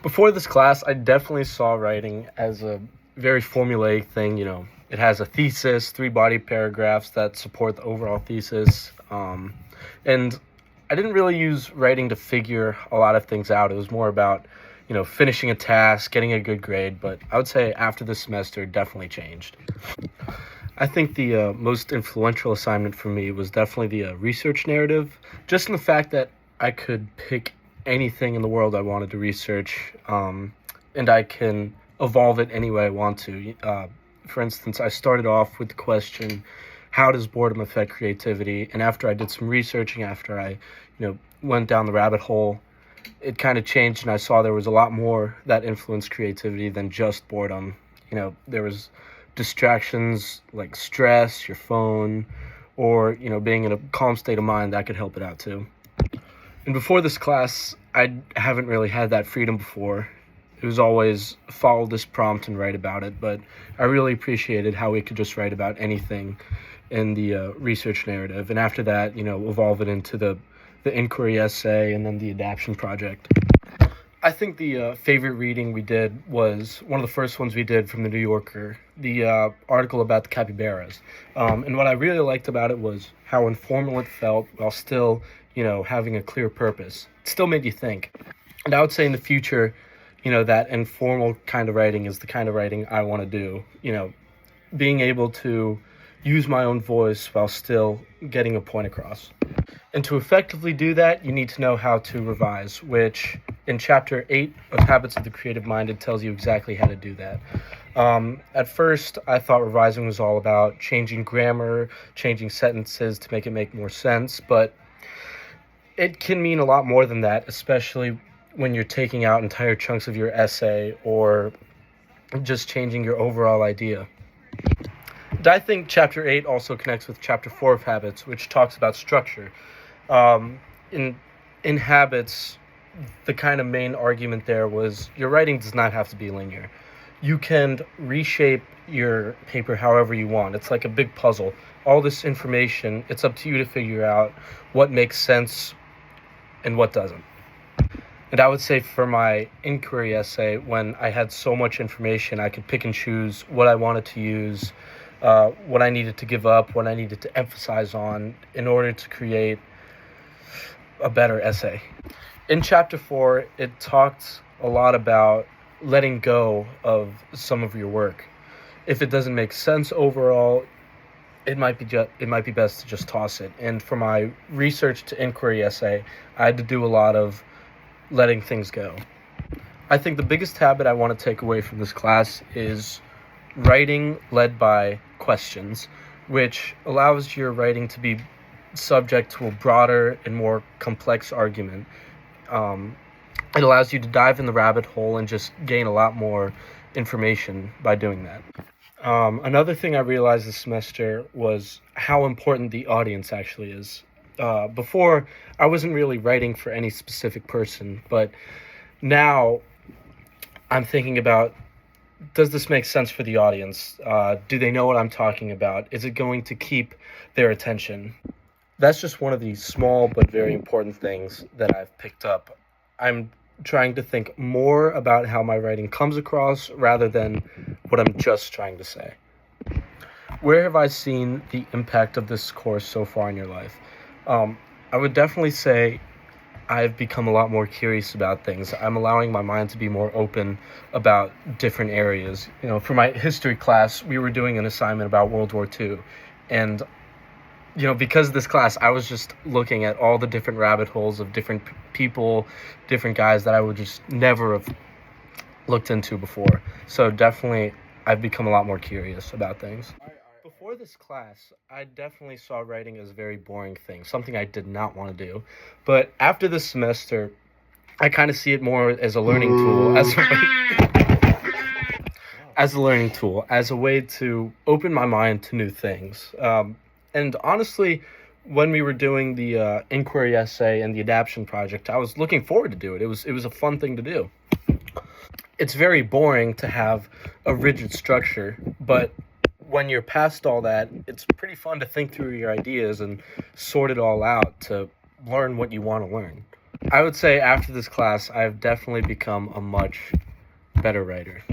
Before this class, I definitely saw writing as a very formulaic thing. It has a thesis, three body paragraphs that support the overall thesis. And I didn't really use writing to figure a lot of things out. It was more about, finishing a task, getting a good grade. But I would say after this semester, it definitely changed. I think the most influential assignment for me was definitely the research narrative, just in the fact that I could pick anything in the world I wanted to research, and I can evolve it any way I want to. For instance, I started off with the question, how does boredom affect creativity? And after I did some researching, after I, went down the rabbit hole, it kind of changed, and I saw there was a lot more that influenced creativity than just boredom. There was distractions like stress, your phone, or being in a calm state of mind that could help it out too. And before this class, I haven't really had that freedom before. It was always follow this prompt and write about it, but I really appreciated how we could just write about anything in the research narrative, and after that, evolve it into the inquiry essay and then the adaptation project. I think the favorite reading we did was one of the first ones we did from the New Yorker, the article about the capybaras. And what I really liked about it was how informal it felt while still, having a clear purpose. It still made you think. And I would say in the future, that informal kind of writing is the kind of writing I want to do. Being able to use my own voice while still getting a point across. And to effectively do that, you need to know how to revise, which in Chapter 8 of Habits of the Creative Mind, it tells you exactly how to do that. At first, I thought revising was all about changing grammar, changing sentences to make it make more sense, but it can mean a lot more than that, especially when you're taking out entire chunks of your essay or just changing your overall idea. And I think Chapter 8 also connects with Chapter 4 of Habits, which talks about structure. In Habits, the kind of main argument there was your writing does not have to be linear. You can reshape your paper however you want. It's like a big puzzle. All this information, it's up to you to figure out what makes sense and what doesn't. And I would say for my inquiry essay, when I had so much information, I could pick and choose what I wanted to use, what I needed to give up, what I needed to emphasize on in order to create a better essay. In Chapter 4, it talked a lot about letting go of some of your work. If it doesn't make sense overall, it might be best to just toss it. And for my research to inquiry essay, I had to do a lot of letting things go. I think the biggest habit I want to take away from this class is writing led by questions, which allows your writing to be subject to a broader and more complex argument. It allows you to dive in the rabbit hole and just gain a lot more information by doing that. Another thing I realized this semester was how important the audience actually is. Before, I wasn't really writing for any specific person, but now I'm thinking about, does this make sense for the audience? Do they know what I'm talking about? Is it going to keep their attention? That's just one of the small but very important things that I've picked up. I'm trying to think more about how my writing comes across rather than what I'm just trying to say. Where have I seen the impact of this course so far in your life? I would definitely say I've become a lot more curious about things. I'm allowing my mind to be more open about different areas. For my history class, we were doing an assignment about World War II. And, because of this class, I was just looking at all the different rabbit holes of different people, different guys that I would just never have looked into before. So definitely, I've become a lot more curious about things. Before this class, I definitely saw writing as a very boring thing, something I did not want to do. But after this semester, I kind of see it more as a learning tool, as a way to open my mind to new things. And honestly, when we were doing the inquiry essay and the adaptation project, I was looking forward to do it. It was a fun thing to do. It's very boring to have a rigid structure, but when you're past all that, it's pretty fun to think through your ideas and sort it all out to learn what you want to learn. I would say after this class, I've definitely become a much better writer.